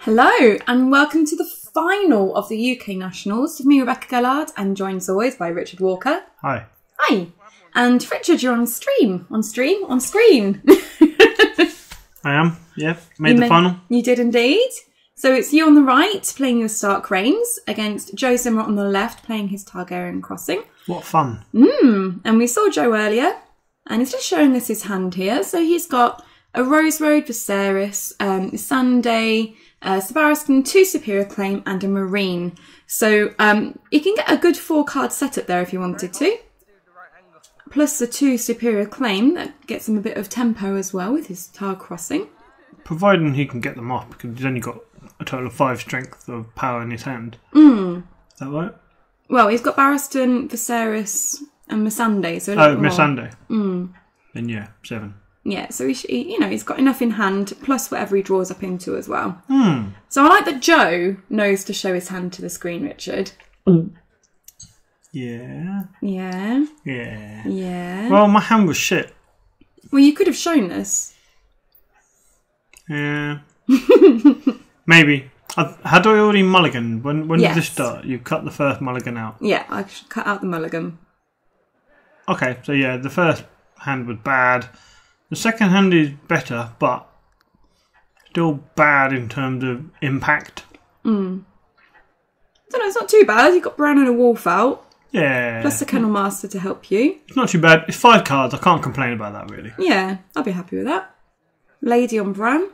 Hello and welcome to the final of the UK Nationals with me, Rebecca Gallard, and joined as always by Richard Walker. Hi. Hi. And Richard, you're on screen. I am, yeah. Made the final. You did indeed. So it's you on the right playing your Stark Reigns against Joe Zimmer on the left playing his Targ Crossing. What fun. And we saw Joe earlier and he's just showing us his hand here. So he's got a Rose Road Viserys, Sunday, Sebaristan, 2 Superior Claim and a Marine. So you can get a good 4-card setup there if you wanted to. Plus the 2 Superior Claim, that gets him a bit of tempo as well with his Targ Crossing. Providing he can get them off, because he's only got a total of 5 strength of power in his hand. Is that right? Well, he's got Barristan, Viserys and Missandei. So Missandei. Then yeah, 7. Yeah, so he's got enough in hand, plus whatever he draws up into as well. So I like that Joe knows to show his hand to the screen, Richard. Yeah. Yeah. Yeah. Yeah. Well, my hand was shit. Well, you could have shown us. Yeah. Maybe. Had I already mulliganed? When did this start? You cut the first mulligan out. Yeah, I cut out the mulligan. Okay, so yeah, the first hand was bad. The second hand is better, but still bad in terms of impact. I don't know, it's not too bad. You've got Bran and a Wolf out. Yeah. Plus the Kennel Master to help you. It's not too bad. It's 5 cards. I can't complain about that, really. Yeah, I'll be happy with that. Lady on Bran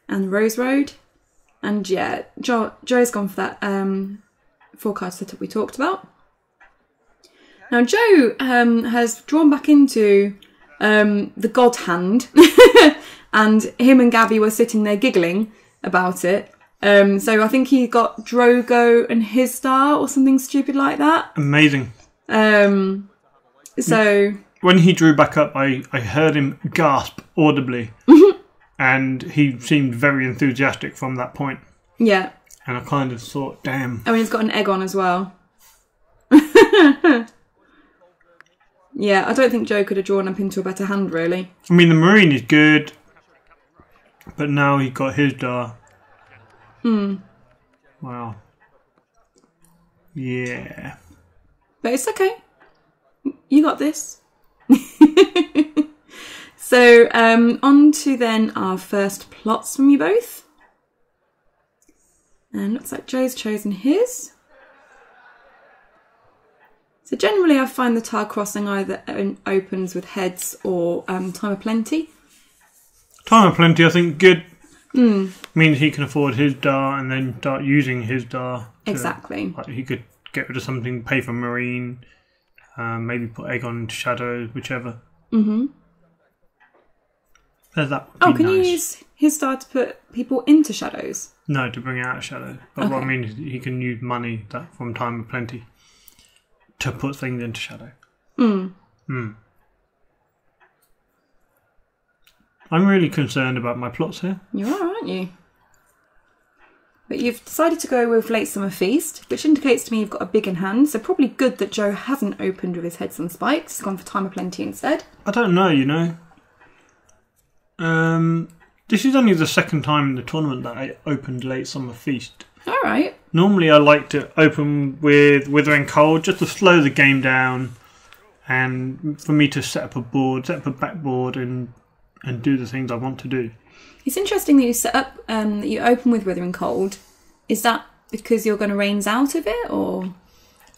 and Rose Road. And yeah, Joe's gone for that 4-card setup we talked about. Now Joe has drawn back into the God Hand, and him and Gabby were sitting there giggling about it. So I think he got Drogo and his star or something stupid like that. Amazing. So when he drew back up, I heard him gasp audibly, and he seemed very enthusiastic from that point. Yeah. And I kind of thought, damn. Oh, and he's got an egg on as well. Yeah, I don't think Joe could have drawn up into a better hand, really. I mean, the Marine is good, but now he got his star. Wow. Yeah. But it's okay. You got this. So, on to then our first plots from you both. And looks like Joe's chosen his. So generally I find the Targ Crossing either opens with heads or Time of Plenty. Time of Plenty, I think, good. Means he can afford his dar and then start using his dar. Exactly. Like, he could get rid of something, pay for Marine, maybe put Aegon into Shadows, whichever. So that would be can nice. you use his star to put people into Shadows? No, to bring out Shadow. But what I mean is he can use money from Time of Plenty to put things into Shadow. I'm really concerned about my plots here. You are, aren't you? But you've decided to go with Late Summer Feast, which indicates to me you've got a big in hand, so probably good that Joe hasn't opened with his heads on spikes. He's gone for Time of Plenty instead. I don't know, you know. This is only the second time in the tournament that I opened Late Summer Feast. Alright. Normally I like to open with Withering Cold just to slow the game down and for me to set up a backboard and do the things I want to do. It's interesting that you set up, that you open with Withering Cold. Is that because you're going to Reigns out of it, or...?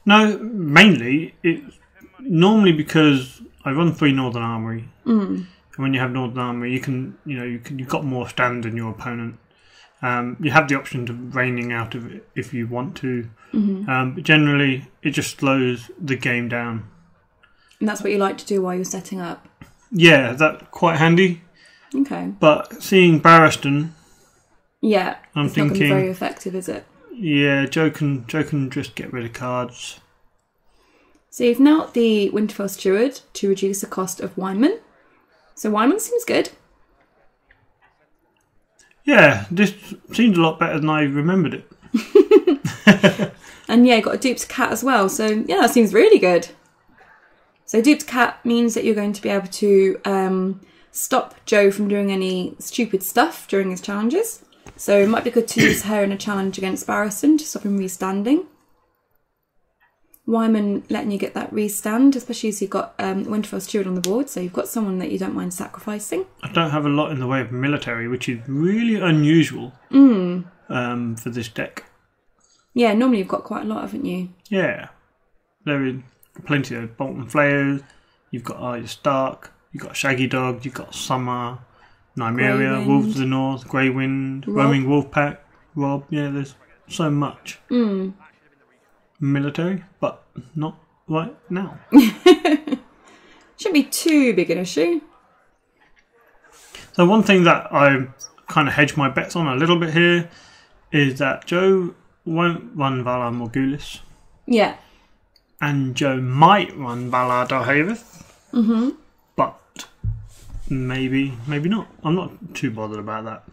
No, mainly, it's normally because I run 3 Northern Armoury. And when you have Northern Armoury, you've got more stand than your opponent. You have the option of raining out of it if you want to. But generally, it just slows the game down. And that's what you like to do while you're setting up? Yeah, that's quite handy. Okay. But seeing Barristan... Yeah, I'm it's thinking, not going to be very effective, is it? Yeah, Joe can just get rid of cards. So you've knelt the Winterfell Steward to reduce the cost of Wineman. So Wineman seems good. Yeah, this seems a lot better than I remembered it. And yeah, got a duped cat as well. So yeah, that seems really good. So duped cat means that you're going to be able to stop Joe from doing any stupid stuff during his challenges. So it might be good to use her in a challenge against Barristan to stop him restanding. Wyman letting you get that restand, especially as you've got Winterfell Steward on the board, so you've got someone that you don't mind sacrificing. I don't have a lot in the way of military, which is really unusual for this deck. Yeah, normally you've got quite a lot, haven't you? Yeah. There is plenty of Bolton Flayers, you've got Arya Stark, you've got Shaggy Dog, you've got Summer, Nymeria, Wolves of the North, Grey Wind, Roaming Wolfpack, Rob, yeah, there's so much. Military, but not right now. Shouldn't be too big an issue. So one thing that I kind of hedge my bets on a little bit here is that Joe won't run Valar Morghulis. Yeah. And Joe might run Valar Dohaeris. But maybe not. I'm not too bothered about that.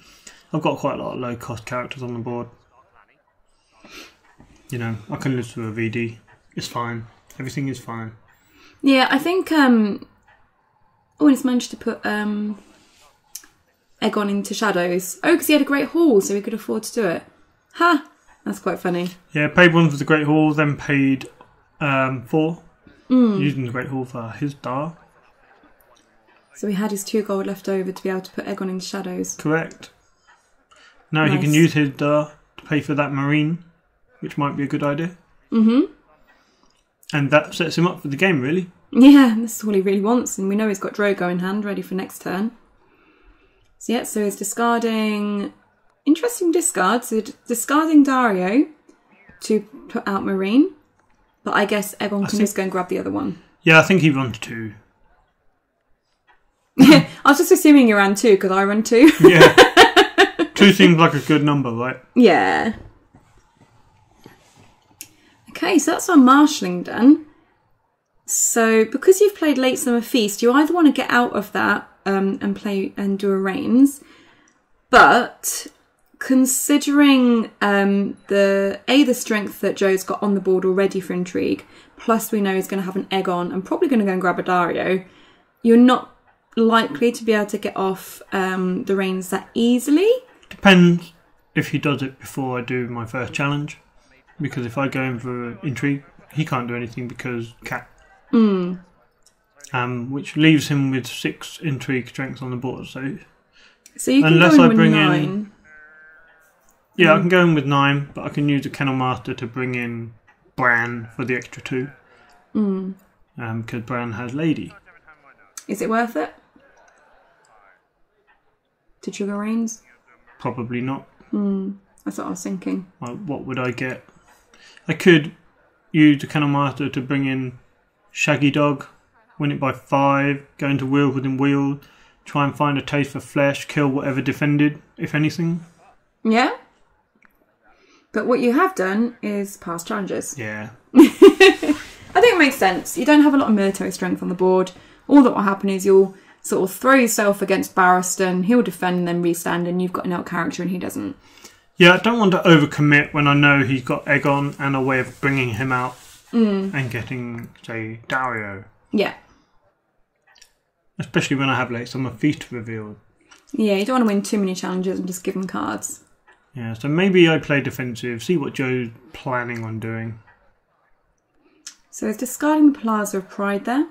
I've got quite a lot of low cost characters on the board. You know, I can live through a VD. It's fine. Everything is fine. Yeah, I think Owen's managed to put Aegon into Shadows. Oh, because he had a Great Hall, so he could afford to do it. Ha! That's quite funny. Yeah, paid one for the Great Hall, then paid 4. Using the Great Hall for his Dar. So he had his 2 gold left over to be able to put Aegon into Shadows. Correct. Now Nice. he can use his Dar to pay for that Marine, which might be a good idea. And that sets him up for the game, really. Yeah, this is all he really wants, and we know he's got Drogo in hand, ready for next turn. So yeah, so he's discarding... Interesting discard. So discarding Dario to put out Marine, but I guess Aegon can just go and grab the other one. Yeah, I think he runs 2. I was just assuming you ran 2, because I run 2. Yeah. 2 seems like a good number, right? Yeah. Okay, so that's our marshalling done. So because you've played Late Summer Feast, you either want to get out of that and play and do a Reigns, but considering the strength that Joe's got on the board already for intrigue, plus we know he's going to have an Aegon and probably going to go and grab a Dario, you're not likely to be able to get off the Reigns that easily. Depends if he does it before I do my first challenge. Because if I go in for intrigue, he can't do anything because cat. Which leaves him with 6 intrigue strengths on the board. So you can unless go in I bring with 9. in, yeah, I can go in with 9, but I can use the Kennel Master to bring in Bran for the extra 2. Because Bran has Lady. Is it worth it to trigger Reigns? Probably not. That's what I was thinking. Like, what would I get? I could use the Kennel Master to bring in Shaggy Dog, win it by 5, go into Wheel within Wheel, try and find a taste for flesh, kill whatever defended, if anything. Yeah? But what you have done is pass challenges. Yeah. I think it makes sense. You don't have a lot of military strength on the board. All that will happen is you'll sort of throw yourself against Barristan, he'll defend and then restand, and you've got an out character and he doesn't. Yeah, I don't want to overcommit when I know he's got Aegon and a way of bringing him out and getting, say, Dario. Yeah. Especially when I have Late Summer Feast revealed. Yeah, you don't want to win too many challenges and just give them cards. Yeah, so maybe I play defensive, see what Joe's planning on doing. So it's discarding the Plaza of Pride there.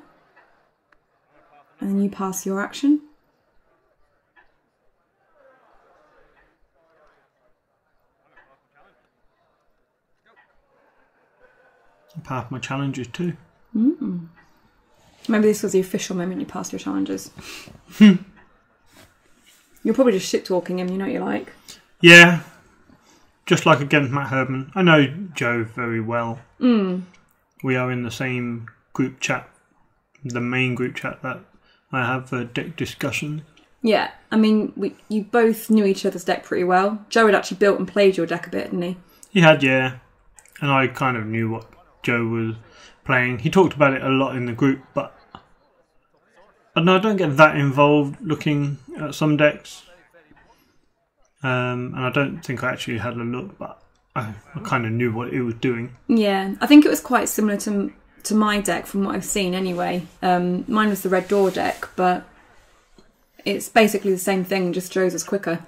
And then you pass your action. I pass my challenges too. Maybe this was the official moment you passed your challenges. You're probably just shit-talking him, you know what you like. Yeah, just like against Matt Herdman. I know Joe very well. We are in the same group chat, the main group chat that I have for deck discussion. Yeah, I mean, you both knew each other's deck pretty well. Joe had actually built and played your deck a bit, didn't he? He had, yeah. And I kind of knew what Joe was playing. He talked about it a lot in the group, but I don't get that involved looking at some decks. And I don't think I actually had a look, but I kind of knew what it was doing. Yeah, I think it was quite similar to my deck from what I've seen anyway. Mine was the Red Door deck, but it's basically the same thing, just Joe's is quicker.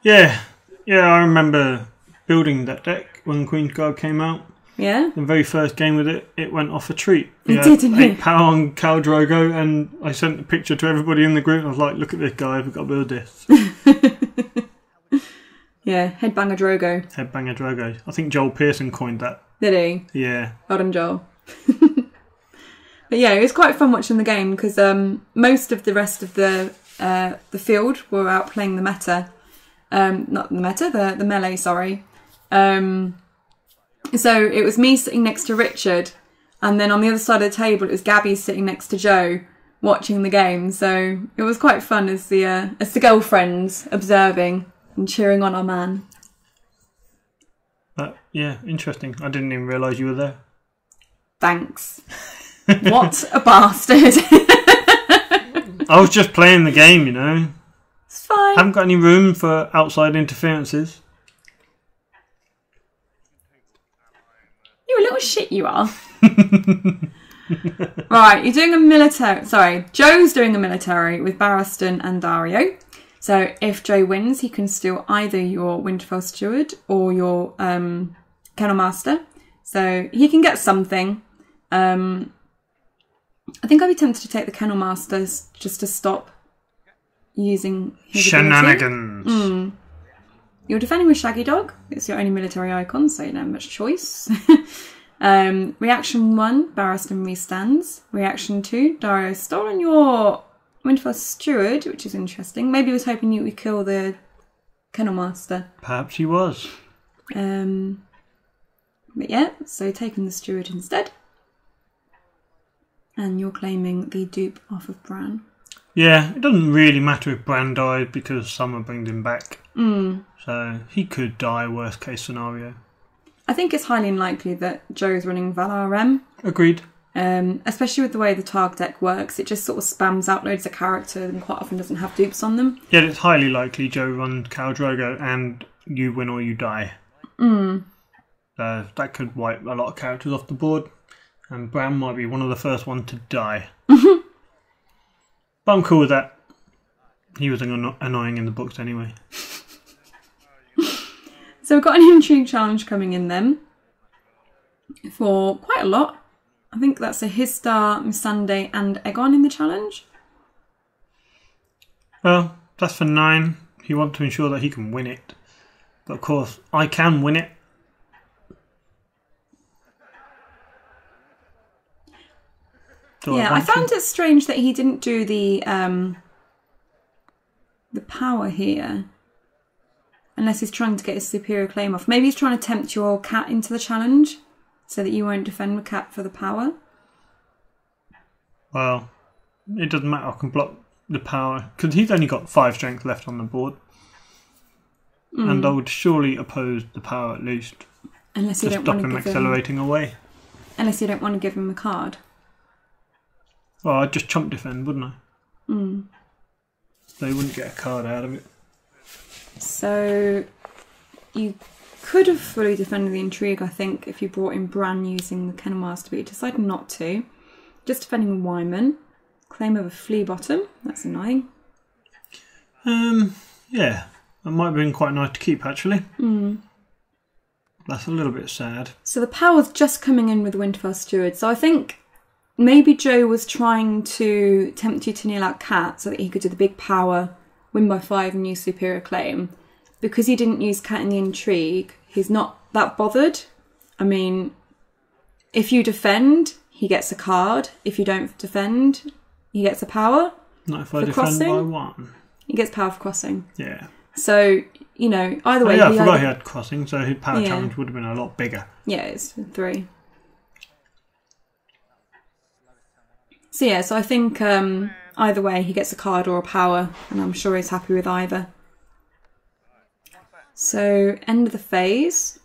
Yeah, Yeah, I remember building that deck when Queen's Guard came out. Yeah? The very first game with it, it went off a treat. It did, didn't 8 it? power on Khal Drogo, and I sent a picture to everybody in the group. I was like, look at this guy, we've got to build this. Yeah, HeadBangerDrogo. HeadBangerDrogo. I think Joel Pearson coined that. Did he? Yeah. Well done, Joel. But yeah, it was quite fun watching the game because most of the rest of the field were out playing the meta. Not the meta, the melee, sorry. So it was me sitting next to Richard, and then on the other side of the table it was Gabby sitting next to Joe watching the game. So it was quite fun as the girlfriends observing and cheering on our man. But yeah, interesting. I didn't even realise you were there. Thanks. What a bastard. I was just playing the game, you know. It's fine. Haven't got any room for outside interferences. You're a little shit, you are. Right, you're doing a military... Sorry, Joe's doing a military with Barristan and Dario. So if Joe wins, he can steal either your Winterfell Steward or your Kennel Master. So he can get something. I think I'd be tempted to take the Kennel Masters just to stop using his Shenanigans. ability. You're defending with Shaggy Dog. It's your only military icon, so you don't have much choice. Reaction 1, Barristan restands. Reaction 2, Dario's stolen your Winterfell Steward, which is interesting. Maybe he was hoping you would kill the Kennel Master. Perhaps he was. But yeah, so taking the Steward instead. And you're claiming the dupe off of Bran. Yeah, it doesn't really matter if Bran died because Summer brings him back. So he could die, worst case scenario. I think it's highly unlikely that Joe's running Valar M. Agreed. Especially with the way the Targ deck works. It just sort of spams out loads of characters and quite often doesn't have dupes on them. Yet it's highly likely Joe runs Khal Drogo and you win or you die. So that could wipe a lot of characters off the board. And Bran might be one of the first ones to die. But I'm cool with that. He was annoying in the books anyway. So we've got an intrigue challenge coming in then. For quite a lot. I think that's a Histar, Missandei and Aegon in the challenge. Well, that's for 9. You want to ensure that he can win it. But of course, I can win it. Yeah, I found it strange that he didn't do the power here. Unless he's trying to get his superior claim off. Maybe he's trying to tempt your cat into the challenge so that you won't defend with cat for the power. Well, it doesn't matter. I can block the power. Because he's only got 5 strength left on the board. And I would surely oppose the power at least. Unless you to don't stop want to him give accelerating away. Unless you don't want to give him a card. Well, I'd just chump defend, wouldn't I? They wouldn't get a card out of it. So you could have fully defended the intrigue, I think, if you brought in Bran using the Kennel Master, but you decided not to. Just defending Wyman. Claim of a flea bottom. That's annoying. Yeah. That might have been quite nice to keep, actually. That's a little bit sad. So the power's just coming in with Winterfell Steward. So I think maybe Joe was trying to tempt you to kneel out Cat so that he could do the big power, win by 5 and use superior claim. Because he didn't use Cat in the intrigue, he's not that bothered. I mean, if you defend, he gets a card. If you don't defend, he gets a power. Not if I defend crossing. by 1. He gets power for crossing. Yeah. So, you know, either way... I forgot he had crossing, so his power Yeah. challenge would have been a lot bigger. Yeah, it's 3. So yeah, so I think either way he gets a card or a power, and I'm sure he's happy with either. So, end of the phase,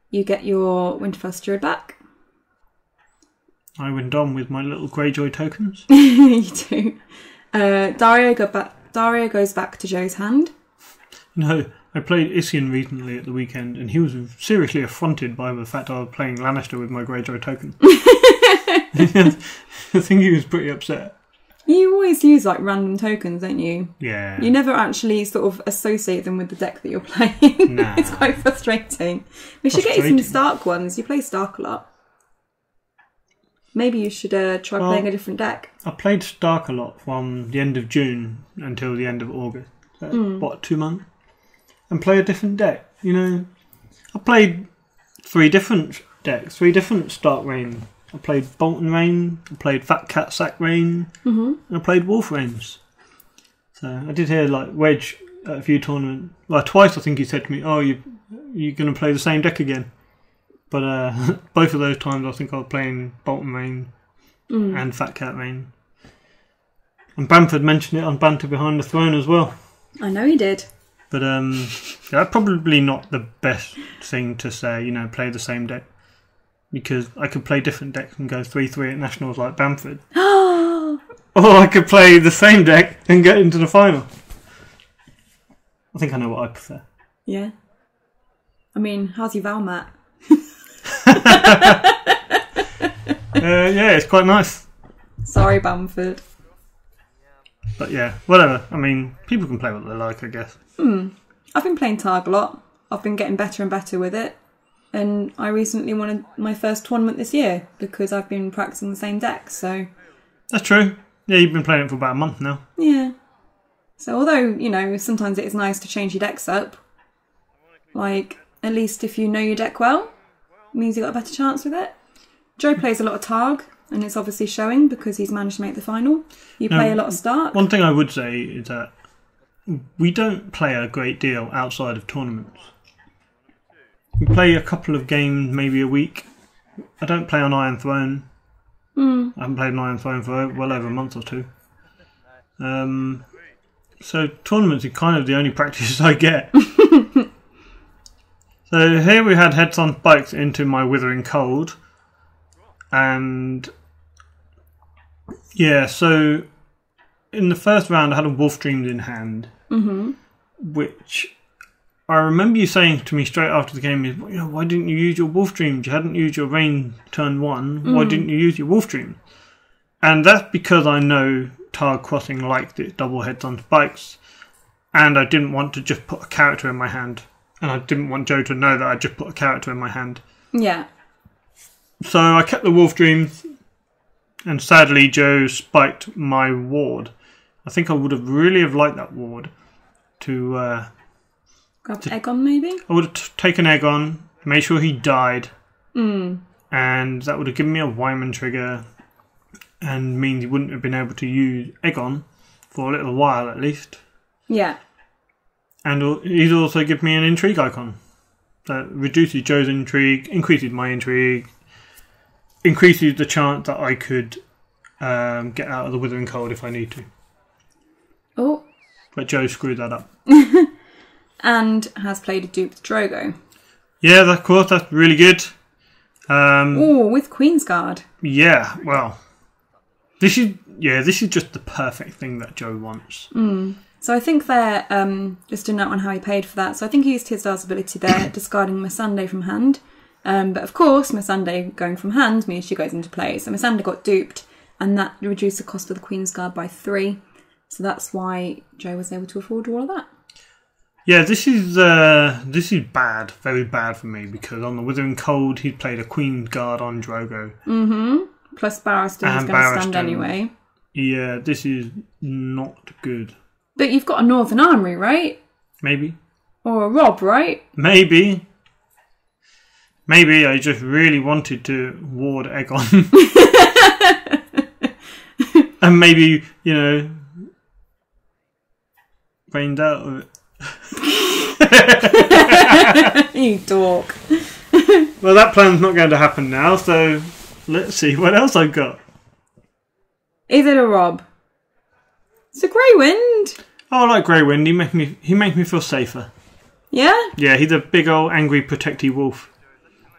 you get your Winterfell Steward back. I went on with my little Greyjoy tokens. You do. Dario goes back to Joe's hand. No, I played Isian recently at the weekend, and he was seriously affronted by the fact I was playing Lannister with my Greyjoy token. I think he was pretty upset. You always use like random tokens, don't you? Yeah. You never actually sort of associate them with the deck that you're playing. Nah. It's quite frustrating. We should get you some Stark ones. You play Stark a lot. Maybe you should try playing a different deck. I played Stark a lot from the end of June until the end of August. So, what, 2 months? And play a different deck. You know, I played 3 different decks, 3 different Stark Rain. I played Bolton Rain, I played Fat Cat Sack Rain, and I played Wolf Rains. So I did hear like Wedge at a few tournaments. Well, twice I think he said to me, "Oh, you're going to play the same deck again." But both of those times I think I was playing Bolton Rain and Fat Cat Rain. And Bamford mentioned it on Banter Behind the Throne as well. I know he did. But that's probably not the best thing to say, you know, play the same deck. Because I could play different decks and go 3-3 at Nationals like Bamford. Or I could play the same deck and get into the final. I think I know what I prefer. Yeah. I mean, how's your Valmat? Yeah, it's quite nice. Sorry, Bamford. But yeah, whatever. I mean, people can play what they like, I guess. I've been playing Targ a lot. I've been getting better and better with it. And I recently won my first tournament this year because I've been practicing the same deck, so... That's true. Yeah, you've been playing it for about a month now. Yeah. So although, you know, sometimes it is nice to change your decks up, like, at least if you know your deck well, it means you've got a better chance with it. Joe plays a lot of Targ, and it's obviously showing because he's managed to make the final. You play a lot of Stark. One thing I would say is that we don't play a great deal outside of tournaments. We play a couple of games, maybe a week. I don't play on Iron Throne. I haven't played on Iron Throne for well over a month or 2. So tournaments are kind of the only practice I get. So here we had Heads on Spikes into my Withering Cold. And yeah, so in the first round I had a Wolf Dreams in hand. Which... I remember you saying to me straight after the game, you know, why didn't you use your Wolf Dreams? You hadn't used your Rain turn 1. Why didn't you use your Wolf Dream? And that's because I know Targ Crossing liked its double Heads on Spikes, and I didn't want to just put a character in my hand, and I didn't want Joe to know that I just put a character in my hand. Yeah. So I kept the Wolf Dreams, and sadly Joe spiked my ward. I think I would have really have liked that ward to... Grab Egon, maybe? I would have taken Egon, made sure he died, and that would have given me a Wyman trigger, and means he wouldn't have been able to use Egon for a little while at least. Yeah. And he's also given me an intrigue icon that reduces Joe's intrigue, increases my intrigue, increases the chance that I could get out of the Withering Cold if I need to. Oh. But Joe screwed that up. And has played a duped Drogo. Yeah, of course, that's really good. With Queen's Guard. Yeah, well, this is just the perfect thing that Joe wants. So I think there, just a note on how he paid for that. So I think he used his Dar's ability there, discarding Missandei from hand. But of course, Missandei going from hand means she goes into play. So Missandei got duped, and that reduced the cost of the Queen's Guard by 3. So that's why Joe was able to afford all of that. Yeah, this is bad, very bad for me, because on the Withering Cold he played a Queen's Guard on Drogo. Plus Barristan is going to stand anyway. Yeah, this is not good. But you've got a Northern Armory, right? Maybe. Or a Rob, right? Maybe I just really wanted to ward Egon. And maybe, you know, rained out of it. You dork. Well, that plan's not going to happen now, so let's see what else I've got. Is it a Rob? It's a Grey Wind. Oh, I like Grey Wind. He makes me feel safer. Yeah? Yeah, he's a big old angry protecty wolf.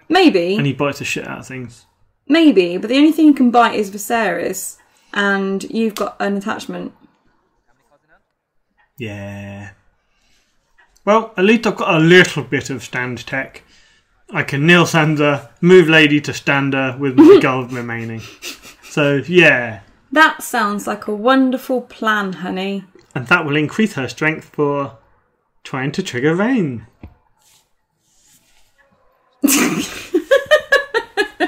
Maybe. And he bites the shit out of things. Maybe, but the only thing you can bite is Viserys, and you've got an attachment. Yeah. Well, at least I've got a little bit of stand tech. I can kneel Sansa, move Lady to stander with my gold remaining. So, yeah. That sounds like a wonderful plan, honey. And that will increase her strength for trying to trigger rain.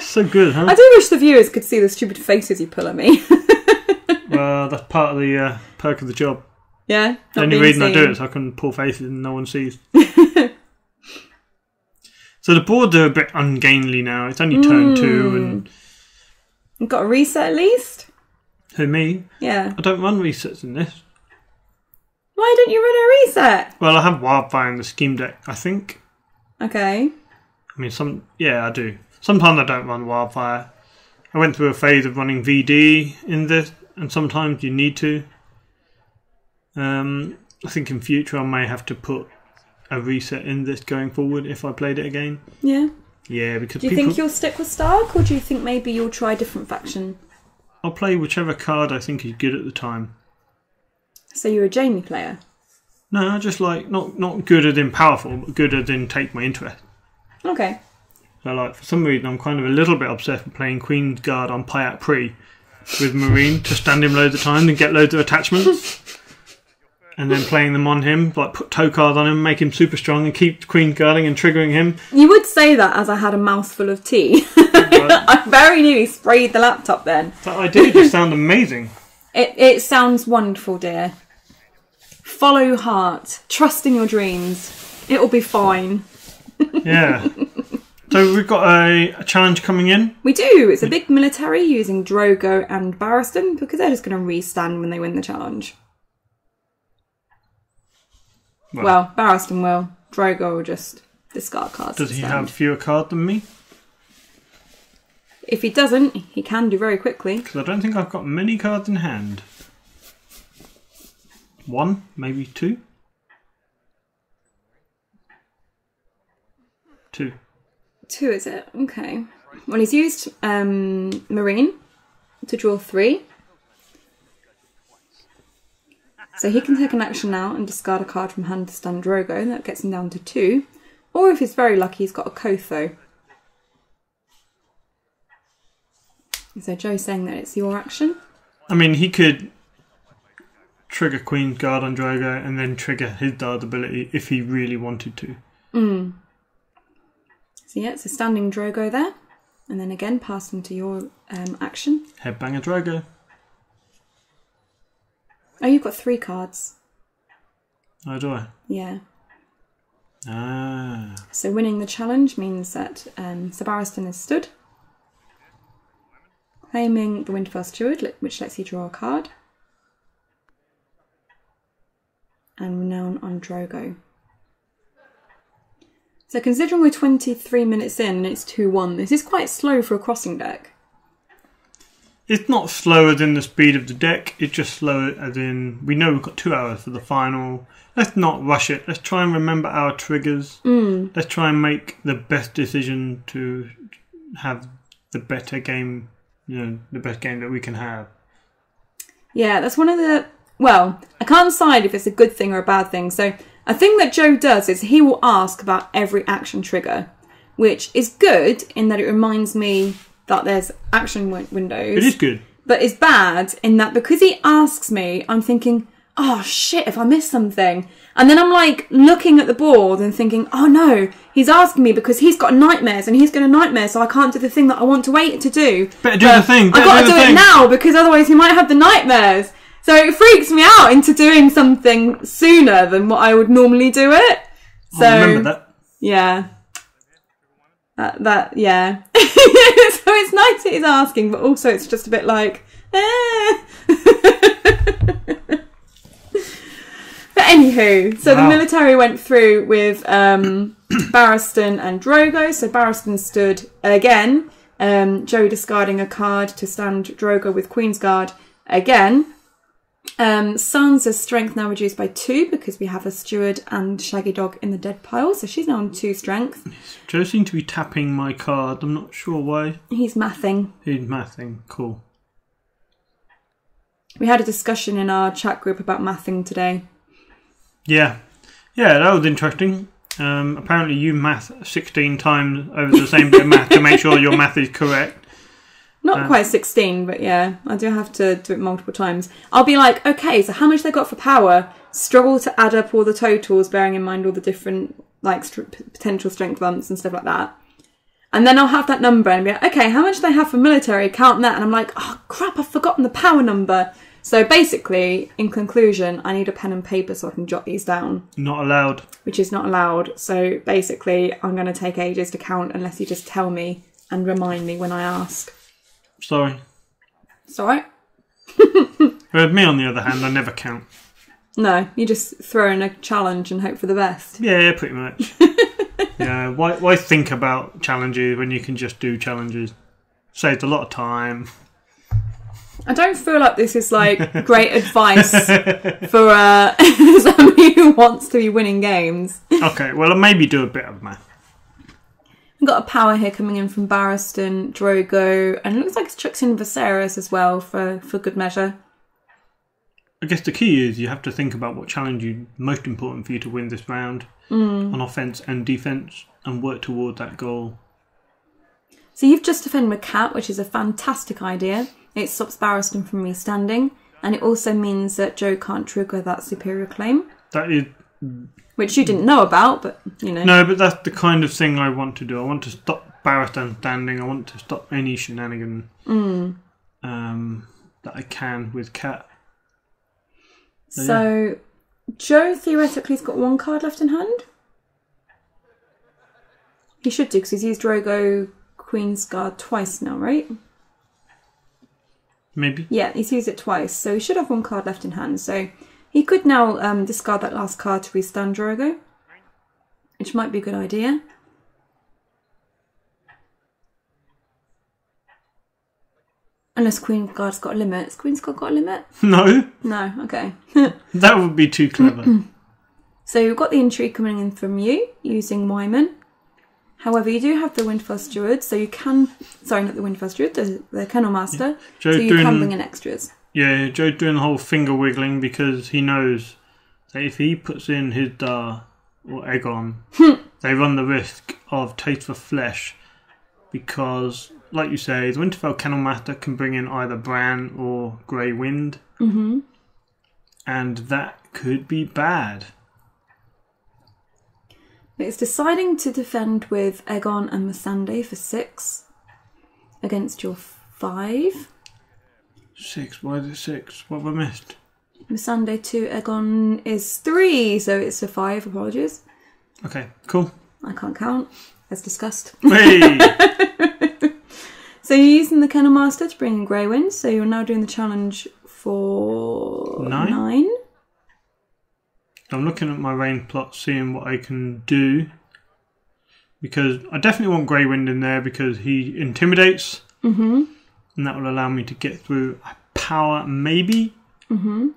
So good, huh? I do wish the viewers could see the stupid faces you pull at me. Well, that's part of the perk of the job. Yeah? The only reason I do it is I can pull faces and no one sees. So the boards are a bit ungainly now. It's only turn 2 and... You've got a reset at least? Who, me? Yeah. I don't run resets in this. Why don't you run a reset? Well, I have Wildfire in the scheme deck, I think. Okay. I mean, I do. Sometimes I don't run Wildfire. I went through a phase of running VD in this, and sometimes you need to. I think in future I may have to put a reset in this going forward if I played it again. Yeah. Yeah, because do you think you'll stick with Stark, or do you think maybe you'll try a different faction? I'll play whichever card I think is good at the time. So you're a Jamie player? No, just like not good as in powerful, but good as in take my interest. Okay. So like for some reason I'm kind of a little bit obsessed with playing Queen's Guard on Payat Pri with Marine to stand him loads of times and get loads of attachments. And then playing them on him, like put toe cards on him, make him super strong and keep Queen's Guarding and triggering him. You would say that as I had a mouthful of tea. I very nearly sprayed the laptop then. That idea just sounds amazing. It sounds wonderful, dear. Follow your heart. Trust in your dreams. It'll be fine. Yeah. So we've got a challenge coming in. We do. It's a big military using Drogo and Barristan because they're just going to restand when they win the challenge. Well, Barristan will. Drogo will just discard cards. Does he have fewer cards than me? If he doesn't, he can do very quickly. Because I don't think I've got many cards in hand. 1, maybe 2. 2. 2, is it? Okay. Well, he's used Marine to draw 3. So he can take an action now and discard a card from hand to stun Drogo, and that gets him down to 2. Or if he's very lucky, he's got a Kotho. So Joe's saying that it's your action. I mean, he could trigger Queen's Guard on Drogo and then trigger his Guard ability if he really wanted to. So yeah, it's a standing Drogo there. And then again, pass them to your action. HeadBangerDrogo. Oh, you've got 3 cards. Oh, do I? Yeah. Ah. So winning the challenge means that Sir Barristan is stood. Claiming the Winterfell Steward, which lets you draw a card. And Renown on Drogo. So considering we're 23 minutes in and it's 2-1, this is quite slow for a crossing deck. It's not slower than the speed of the deck, it's just slower as in, we know we've got 2 hours for the final. Let's not rush it, let's try and remember our triggers. Let's try and make the best decision to have the better game, the best game that we can have. Yeah, that's one of the... Well, I can't decide if it's a good thing or a bad thing. So a thing that Joe does is he will ask about every action trigger, which is good in that it reminds me that there's action windows. It is good. But it's bad in that because he asks me, I'm thinking, oh shit, if I miss something. And then I'm like looking at the board and thinking, oh no, he's asking me because he's got nightmares and he's going to nightmare, so I can't do the thing that I want to wait to do. Better do the thing. I've got to do it now because otherwise he might have the nightmares. So it freaks me out into doing something sooner than what I would normally do it. So I'll remember that. Yeah. Yeah. So it's nice that he's asking, but also it's just a bit like, eh. But anywho, so the military went through with Barristan and Drogo. So Barristan stood again. Joe discarding a card to stand Drogo with Queen's Guard again. Sansa's strength now reduced by 2 because we have a steward and Shaggy Dog in the dead pile, so she's now on 2 strength. Joe seems to be tapping my card. I'm not sure why. He's mathing. He's mathing. Cool. We had a discussion in our chat group about mathing today. Yeah, that was interesting. Apparently you math 16 times over the same bit of math to make sure your math is correct. Not quite 16, but yeah, I do have to do it multiple times. I'll be like, okay, so how much they got for power? Struggle to add up all the totals, bearing in mind all the different like potential strength bumps and stuff like that. And then I'll have that number and be like, okay, how much do they have for military? Count that. And I'm like, oh crap, I've forgotten the power number. So basically, in conclusion, I need a pen and paper so I can jot these down. Not allowed. Which is not allowed. So basically, I'm going to take ages to count unless you just tell me and remind me when I ask. Sorry. It's alright. With me, on the other hand, I never count. No, you just throw in a challenge and hope for the best. Yeah, pretty much. Yeah, why think about challenges when you can just do challenges? Saves a lot of time. I don't feel like this is like great advice for somebody who wants to be winning games. Okay, well, I'll maybe do a bit of math. We've got a power here coming in from Barristan, Drogo, and it looks like it's chucked in Viserys as well for good measure. I guess the key is you have to think about what challenge is most important for you to win this round on offence and defence and work toward that goal. So you've just defended a cat, which is a fantastic idea. It stops Barristan from restanding, and it also means that Joe can't trigger that superior claim. That is... Which you didn't know about, but, you know. No, but that's the kind of thing I want to do. I want to stop Barristan standing. I want to stop any shenanigan that I can with cat. So, Joe theoretically has got one card left in hand. He should do, because he's used Drogo Queen's Guard twice now, right? Maybe. Yeah, he's used it twice, so he should have one card left in hand. So he could now discard that last card to restand Drogo, which might be a good idea. Unless Queen's Guard's got a limit. Has Queen's Guard got a limit? No. No, okay. That would be too clever. So you've got the intrigue coming in from you, using Wyman. However, you do have the Winterfell Steward, so you can... Sorry, not the Winterfell Steward, the Kennel Master. Yeah. So you can bring in extras. Yeah, Joe's doing the whole finger wiggling because he knows that if he puts in his Dar or Aegon, they run the risk of taste for flesh because, like you say, the Winterfell Kennel Master can bring in either Bran or Grey Wind. Mm-hmm. And that could be bad. It's deciding to defend with Aegon and Missandei for 6 against your 5. 6? Why is it 6? What have I missed? Missandei to Aegon is 3, so it's a 5, apologies. Okay, cool. I can't count, as discussed. Hey! So you're using the Kennel Master to bring in Grey Wind, so you're now doing the challenge for 9. I'm looking at my rain plot, seeing what I can do. Because I definitely want Grey Wind in there because he intimidates. Mm-hmm. And that will allow me to get through a power, maybe. Mm-hmm.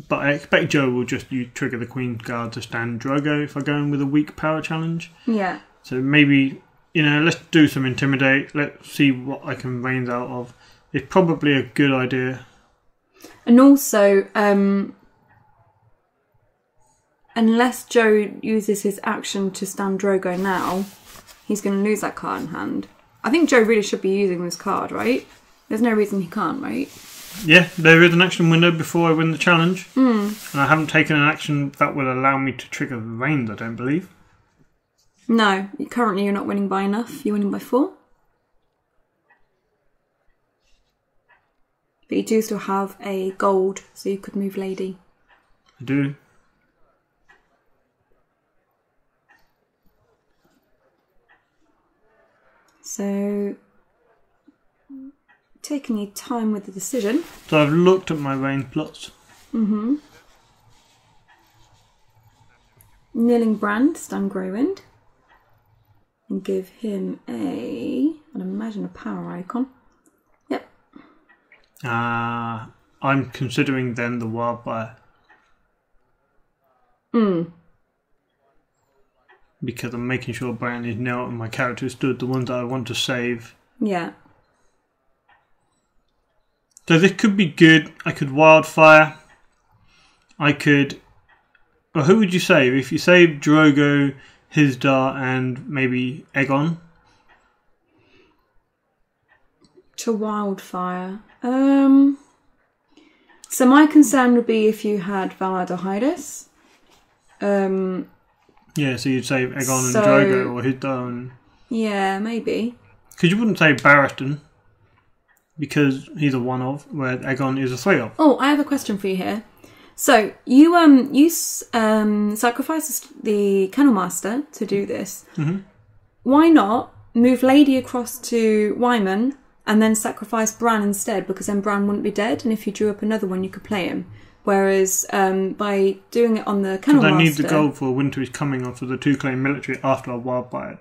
But I expect Joe will just trigger the Queen's Guard to stand Drogo if I go in with a weak power challenge. Yeah. So maybe, let's do some intimidate. Let's see what I can rain out of. It's probably a good idea. And also, unless Joe uses his action to stand Drogo now, he's going to lose that card in hand. I think Joe really should be using this card, right? There's no reason he can't, right? Yeah, there is an action window before I win the challenge. And I haven't taken an action that will allow me to trigger the reins, I don't believe. No, currently you're not winning by enough. You're winning by 4. But you do still have a gold, so you could move Lady. I do. So, taking your time with the decision. So I've looked at my rain plots. Mm-hmm. Kneeling Brand, stun Grey Wind. And give him I'd imagine a power icon. Yep. I'm considering then the Wildfire. Because I'm making sure Bran is now and my character stood the ones that I want to save. Yeah. So this could be good. I could Wildfire. I could... Well, who would you save? If you save Drogo, Hizdar and maybe Aegon? to Wildfire. So my concern would be if you had Valadahidas. Yeah, so you'd say Aegon and Drogo or Hidda and... Yeah, maybe. Because you wouldn't say Barristan, because he's a one of, where Aegon is a three of. Oh, I have a question for you here. So you sacrificed the Kennel Master to do this. Mm-hmm. Why not move Lady across to Wyman and then sacrifice Bran instead? Because then Bran wouldn't be dead, and if you drew up another one, you could play him. Whereas by doing it on the Kennel Master... I need the gold for Winter is Coming off of the 2-claim military after a Wildfire.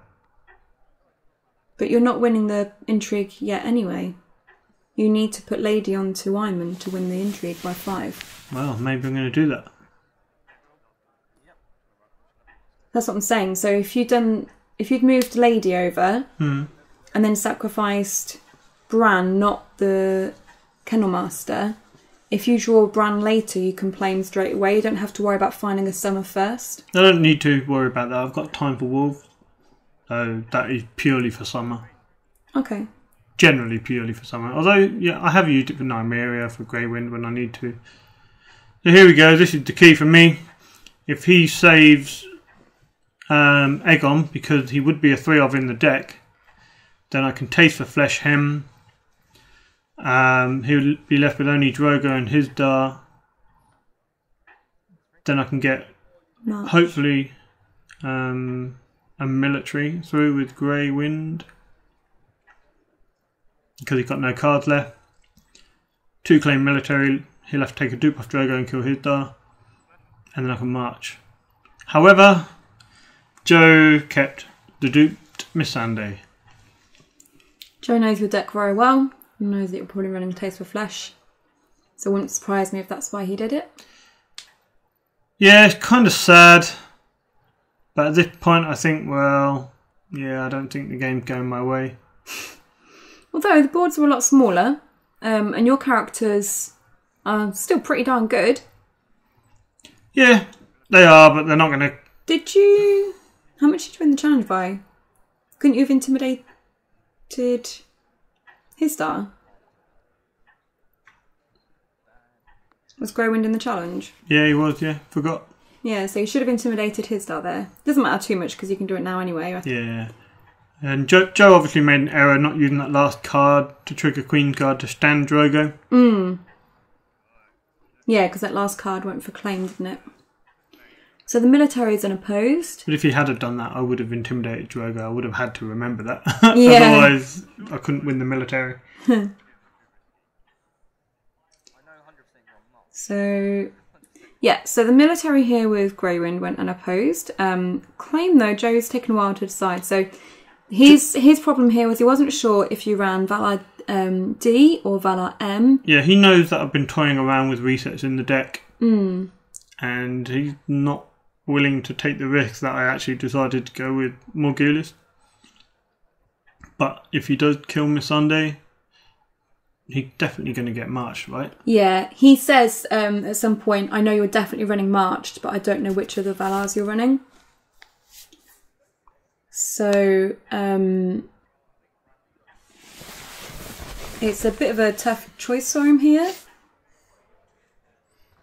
But you're not winning the intrigue yet anyway. You need to put Lady on to Wyman to win the intrigue by 5. Well, maybe I'm going to do that. That's what I'm saying. So if you'd moved Lady over and then sacrificed Bran, not the Kennel Master... If you draw Bran later, you can play him straight away. You don't have to worry about finding a summer first. I don't need to worry about that. I've got Time for Wolves. So that is purely for summer. Okay. Generally purely for summer. Although, yeah, I have used it for Nymeria, for Grey Wind when I need to. So here we go. This is the key for me. If he saves Aegon, because he would be a 3 of in the deck, then I can Taste for Flesh him. He'll be left with only Drogo and Hizdahr. Then I can get, hopefully, a military through with Grey Wind. Because he's got no cards left. 2-claim military, he'll have to take a dupe off Drogo and kill Hizdahr. And then I can march. However, Joe kept the duped Missandei. Joe knows your deck very well. He knows that you're probably running Taste for Flesh. So it wouldn't surprise me if that's why he did it. Yeah, it's kind of sad. But at this point I think, well, yeah, I don't think the game's going my way. Although the boards were a lot smaller, and your characters are still pretty darn good. Yeah, they are, but they're not going to... Did you... How much did you win the challenge by? Couldn't you have intimidated Hizdahr? Was Grey Wind in the challenge? Yeah, he was, yeah. Forgot. Yeah, so you should have intimidated Hizdahr there. Doesn't matter too much because you can do it now anyway. Yeah. And Joe obviously made an error not using that last card to trigger Queen card to stand Drogo. Yeah, because that last card went for claim, didn't it? So the military is unopposed. But if he had done that, I would have intimidated Drogo. I would have had to remember that. Yeah. Otherwise, I couldn't win the military. So, yeah. So the military here with Grey Wind went unopposed. Claim, though, Joe's taken a while to decide. So his problem here was he wasn't sure if you ran Valar D or Valar M. Yeah, he knows that I've been toying around with resets in the deck. And he's not willing to take the risk that I actually decided to go with Morghulis. But if he does kill Missandei, he's definitely going to get marched, right? Yeah, he says at some point, I know you're definitely running marched, but I don't know which of the Valars you're running. So, it's a bit of a tough choice for him here.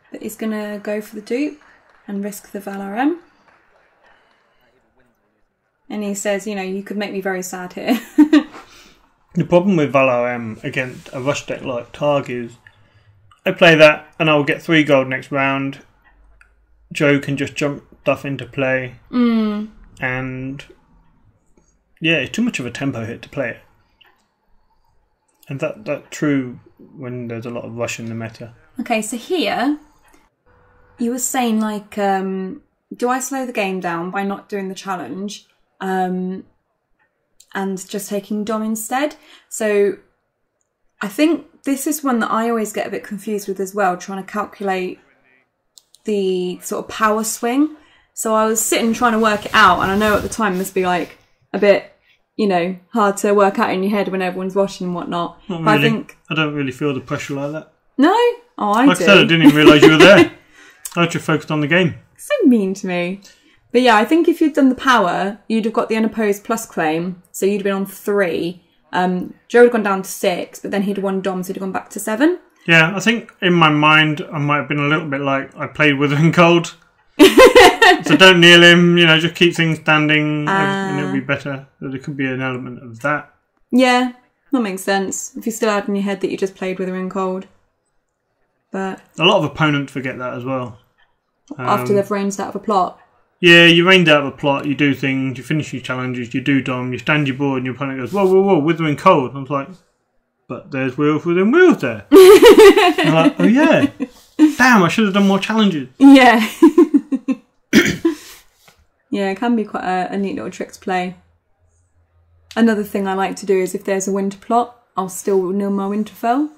But he's going to go for the dupe and risk the Valar M. And he says, you know, you could make me very sad here. The problem with Valar M against a rush deck like Targ is I play that and I'll get 3 gold next round. Joe can just jump stuff into play. And yeah, it's too much of a tempo hit to play it. And that's true when there's a lot of rush in the meta. Okay, so here you were saying, like, do I slow the game down by not doing the challenge and just taking Dom instead? So I think this is one that I always get a bit confused with as well, trying to calculate the sort of power swing. So I was sitting trying to work it out, and I know at the time it must be like a bit, you know, hard to work out in your head when everyone's watching and whatnot. Not really. But I think I don't really feel the pressure like that. No? Oh, I do. Like I said, I didn't even realise you were there. I was just focused on the game. So mean to me. But yeah, I think if you'd done the power, you'd have got the unopposed plus claim, so you'd have been on 3. Joe would have gone down to 6, but then he'd won Dom, so he'd have gone back to 7. Yeah, I think in my mind I might have been a little bit like I played Withering Cold. So don't kneel him, just keep things standing and it'll be better. So there could be an element of that. Yeah, that makes sense. If you still had in your head that you just played Withering Cold. But a lot of opponents forget that as well. After they've ranged out of a plot. Yeah, you range out of a plot, you do things, you finish your challenges, you do Dom, you stand your board and your opponent goes, whoa, Withering Cold. And I was like, but there's wheels within wheels there. And I'm like, oh yeah. Damn, I should have done more challenges. Yeah. Yeah, it can be quite a neat little trick to play. Another thing I like to do is if there's a winter plot, I'll still nil my Winterfell.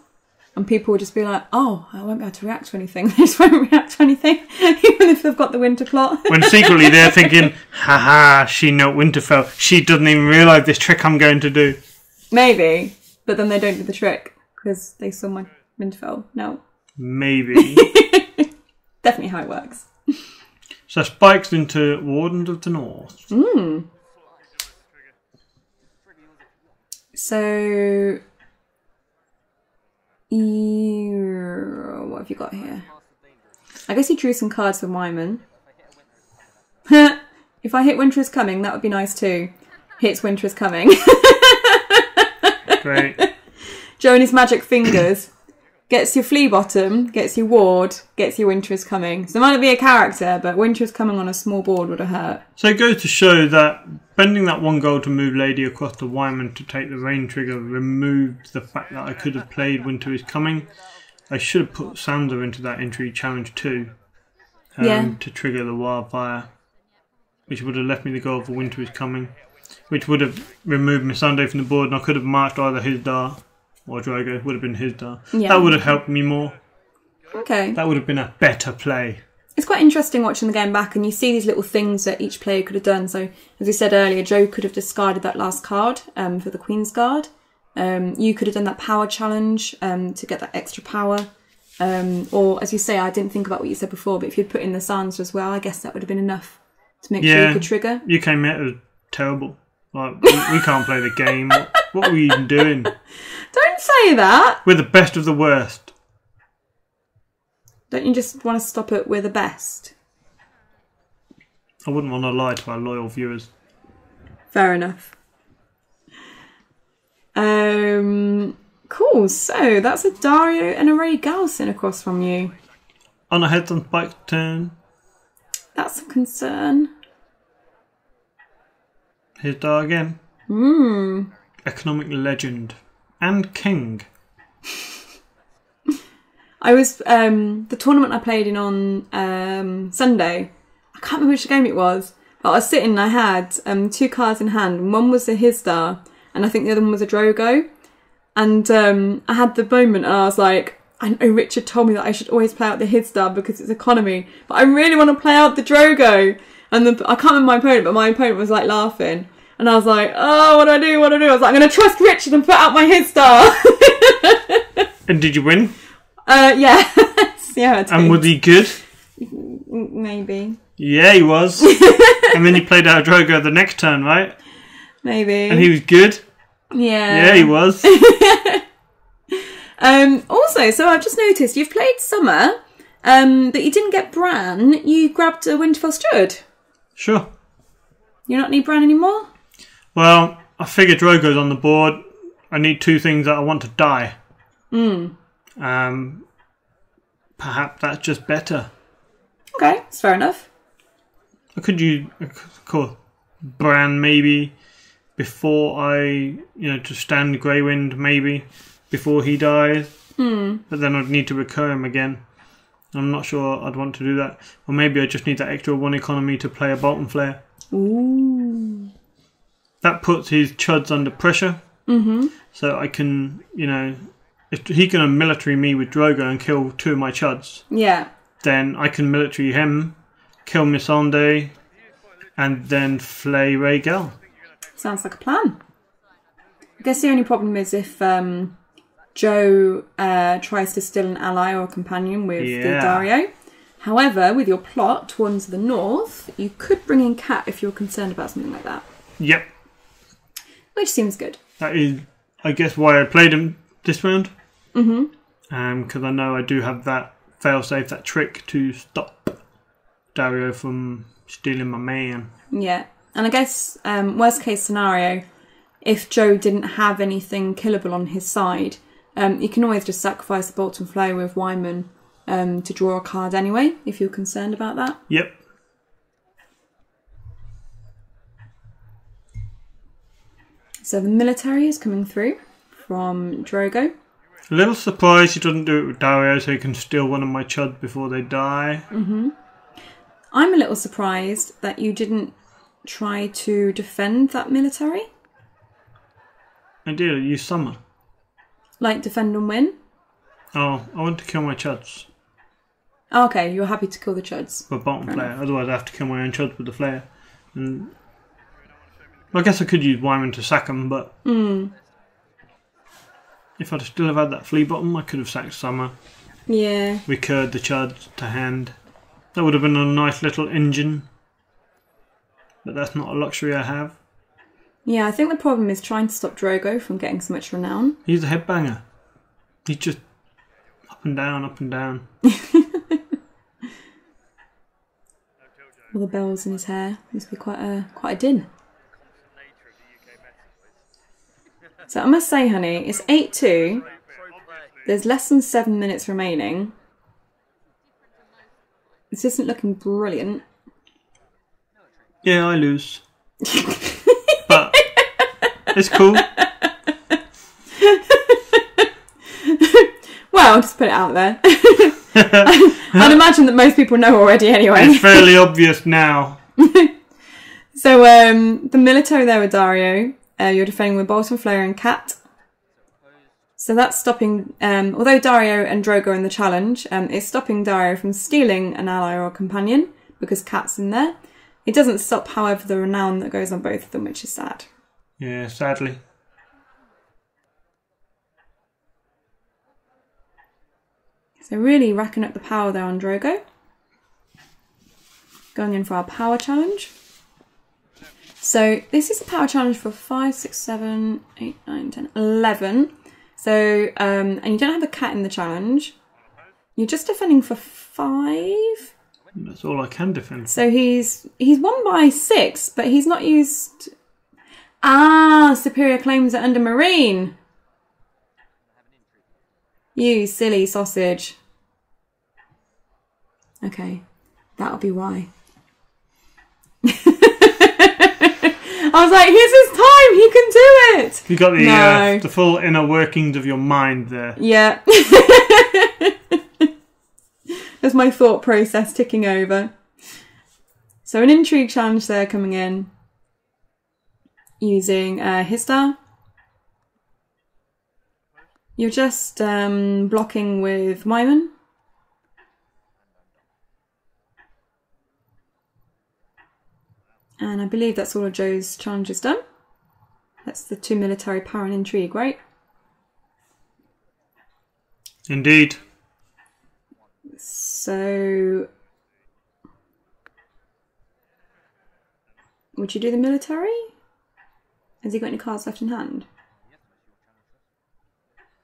And people will just be like, oh, I won't be able to react to anything. They just won't react to anything, even if they've got the winter plot. When secretly they're thinking, haha, she not Winterfell. She doesn't even realise this trick I'm going to do. Maybe, but then they don't do the trick because they saw my Winterfell. No. Maybe. Definitely how it works. So spikes into Wardens of the North. So, what have you got here? I guess you drew some cards for Wyman. If I hit Winter is Coming, that would be nice too. Hits Winter is Coming. Great. Joe and his magic fingers. Gets your Flea Bottom, gets your Ward, gets your Winter is Coming. So it might be a character, but Winter is Coming on a small board would have hurt. So it goes to show that spending that 1 gold to move Lady across to Wyman to take the rain trigger removed the fact that I could have played Winter is Coming. I should have put Sansa into that entry challenge too. To trigger the wildfire. Which would have left me the goal for Winter is Coming. Which would have removed Missandei from the board and I could have marched either Hizdar or Drogo. Would have been Hizdar. Yeah. That would have helped me more. Okay. That would have been a better play. It's quite interesting watching the game back and you see these little things that each player could have done. So, as we said earlier, Joe could have discarded that last card for the Queen's Guard. You could have done that power challenge to get that extra power. Or, as you say, I didn't think about what you said before, but if you'd put in the Sansa as well, I guess that would have been enough to make sure you could trigger. You came out as terrible. Like, we can't play the game. What were we even doing? Don't say that. We're the best of the worst. Don't you just want to stop it? We're the best. I wouldn't want to lie to our loyal viewers. Fair enough. Cool. So that's a Dario and a Ray Galson across from you. On a heads on spikes turn. That's a concern. Here's Dar again. Economic legend. And king. I was, the tournament I played in on Sunday, I can't remember which game it was, but I was sitting and I had 2 cards in hand. And one was a Hizdar, and I think the other one was a Drogo. And I had the moment and I was like, I know Richard told me that I should always play out the Hizdar because it's economy, but I really want to play out the Drogo. And I can't remember my opponent, but my opponent was like laughing. And I was like, oh, what do I do? I was like, I'm going to trust Richard and put out my Hizdar. And did you win? Yeah. Yeah, I did. And was he good? Maybe. Yeah, he was. And then you played out Drogo the next turn, right? Maybe. And he was good? Yeah. Yeah, he was. Also, so I've just noticed you've played Summer, but you didn't get Bran. You grabbed a Winterfell Steward. Sure. You not need Bran anymore? Well, I figure Drogo's on the board. I need 2 things that I want to die. Perhaps that's just better. Okay, that's fair enough. Could you, of course, Bran maybe before I, to stand Greywind maybe before he dies. But then I'd need to recur him again. I'm not sure I'd want to do that. Or maybe I just need that extra 1 economy to play a Bolton Flare. Ooh. That puts his chuds under pressure. So I can, if he can military me with Drogo and kill 2 of my chuds, then I can military him, kill Missandei, and then flay Rhaegal. Sounds like a plan. I guess the only problem is if Joe tries to steal an ally or a companion with the Dario. However, with your plot towards the north, you could bring in Cat if you're concerned about something like that. Yep. Which seems good. That is I guess why I played him this round. Mm-hmm. Because I know I do have that failsafe, that trick to stop Dario from stealing my man. Yeah. And I guess worst case scenario, if Joe didn't have anything killable on his side, you can always just sacrifice the Bolton Flare with Wyman to draw a card anyway, if you're concerned about that. Yep. So the military is coming through from Drogo. A little surprised he doesn't do it with Dario so he can steal one of my chuds before they die. Mm-hmm. I'm a little surprised that you didn't try to defend that military. I did, I used Summer. Like defend and win? Oh, I want to kill my chuds. Oh, okay, you're happy to kill the chuds. With Bolton Flare, otherwise I have to kill my own chuds with the flare. And I guess I could use Wyman to sack them, but if I'd still have had that flea bottom, I could have sacked Summer. Yeah. Recurred the chuds to hand. That would have been a nice little engine. But that's not a luxury I have. Yeah, I think the problem is trying to stop Drogo from getting so much renown. He's a headbanger. He's just up and down, up and down. All the bells in his hair. Must be quite a din. So I must say, honey, it's 8-2. There's less than 7 minutes remaining. This isn't looking brilliant. Yeah, I lose. But it's cool. Well, just put it out there. I'd imagine that most people know already anyway. It's fairly obvious now. So the military there with Dario, you're defending with Bolton, Flare and Cat. So that's stopping, although Dario and Drogo are in the challenge, it's stopping Dario from stealing an ally or a companion because Cat's in there. It doesn't stop, however, the renown that goes on both of them, which is sad. Yeah, sadly. So really racking up the power there on Drogo. Going in for our power challenge. So this is a power challenge for 5, 6, 7, 8, 9, 10, 11. So, and you don't have a cat in the challenge. You're just defending for 5. That's all I can defend. So he's won by 6, but he's not used... Ah, superior claims are under marine. You silly sausage. Okay, that'll be why. I was like, here's his time, he can do it! You got the full inner workings of your mind there. Yeah. There's my thought process ticking over. So an intrigue challenge there coming in. Using Histar. You're just blocking with Wyman. And I believe that's all of Joe's challenges done. That's the 2 military power and intrigue, right? Indeed. So... would you do the military? Has he got any cards left in hand?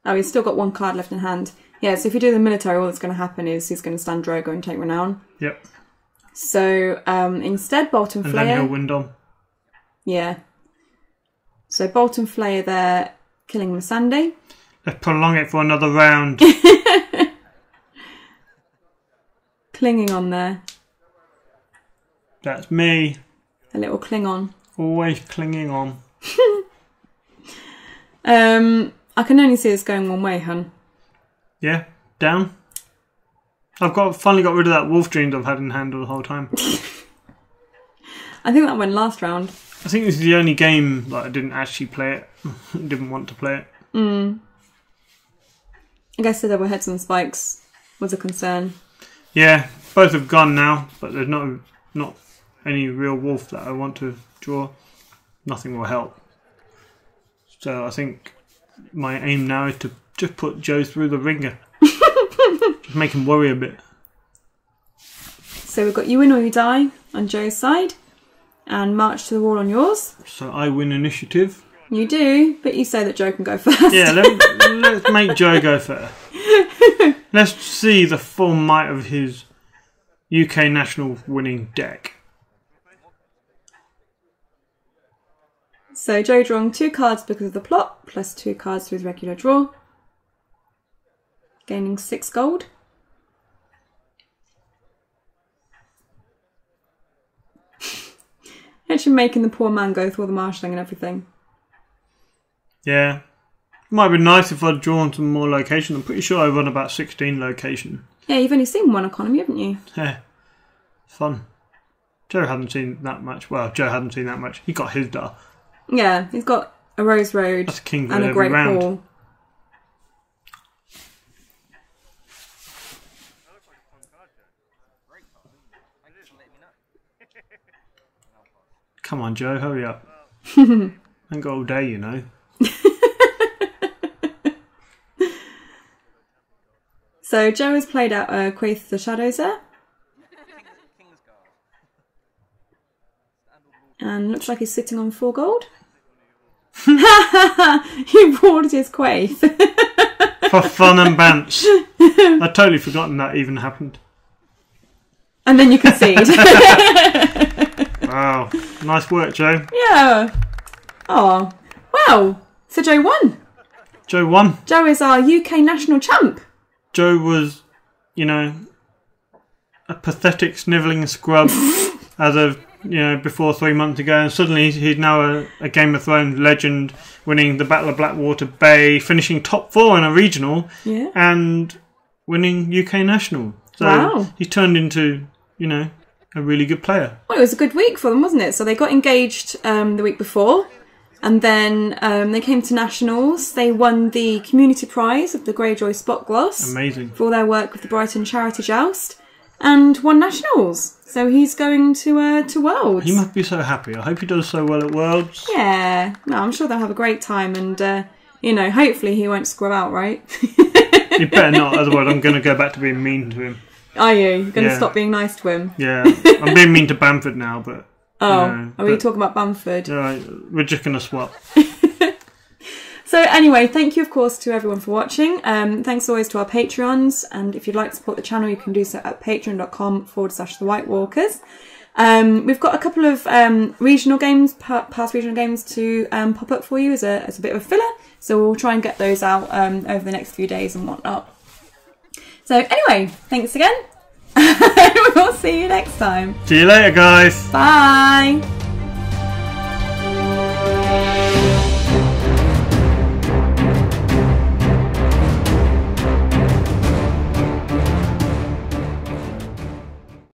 Oh, he's still got 1 card left in hand. Yeah, so if you do the military, all that's going to happen is he's going to stand Drogo and take renown. Yep. So instead, Bolton Flare. And then he'll win Dom. Yeah. So Bolton Flare there, killing Missandei. Let's prolong it for another round. Clinging on there. That's me. A little cling on. Always clinging on. I can only see this going one way, hun. Yeah, down. I've finally got rid of that wolf dreams I've had in hand the whole time. I think that went last round. I think this is the only game that I didn't actually play it. Didn't want to play it. I guess the double heads and spikes was a concern. Yeah, both have gone now, but there's not any real wolf that I want to draw. Nothing will help. So I think my aim now is to just put Joe through the ringer. Just make him worry a bit. So we've got you win or you die on Joe's side, and march to the wall on yours. So I win initiative. You do, but you say that Joe can go first. Yeah, let's make Joe go first. Let's see the full might of his UK national winning deck. So Joe drawing 2 cards because of the plot, plus 2 cards to his regular draw. Gaining 6 gold. Actually making the poor man go through all the marshalling and everything. Yeah. Might have been nice if I'd drawn some more location. I'm pretty sure I run about 16 location. Yeah, you've only seen 1 economy, haven't you? Yeah. Fun. Joe hadn't seen that much. Well, Joe hadn't seen that much. He got his dar. Yeah, he's got a Rose Road That's King and a every Great round. Hall. Come on, Joe, hurry up. I ain't got all day, you know. So Joe has played out Quaith the Shadows there. And looks like he's sitting on 4 gold. He brought his Quaith. For fun and bants. I'd totally forgotten that even happened. And then you concede. Wow. Nice work, Joe. Yeah. Oh. Wow. So Joe won. Joe won. Joe is our UK national champ. Joe was, you know, a pathetic snivelling scrub as of, you know, before 3 months ago, and suddenly he's now a Game of Thrones legend, winning the Battle of Blackwater Bay, finishing top 4 in a regional, and winning UK national. So wow. He turned into, you know, a really good player. Well, it was a good week for them, wasn't it? So they got engaged the week before, and then they came to nationals. They won the community prize of the Greyjoy Spot Gloss. Amazing. For all their work with the Brighton Charity Joust, and won nationals. So he's going to Worlds. He must be so happy. I hope he does so well at Worlds. Yeah. No, I'm sure they'll have a great time, and you know, hopefully he won't scrub out, right? He better not, otherwise I'm going to go back to being mean to him. Are you? You're going to stop being nice to him? Yeah. I'm being mean to Bamford now, but... Oh, you know, are we talking about Bamford? We're just going to swap. So anyway, thank you of course to everyone for watching. Thanks always to our Patreons, and if you'd like to support the channel you can do so at patreon.com/The White Walkers. We've got a couple of regional games, past regional games to pop up for you as a bit of a filler, so we'll try and get those out over the next few days and whatnot. So anyway, thanks again. We'll see you next time. See you later, guys. Bye.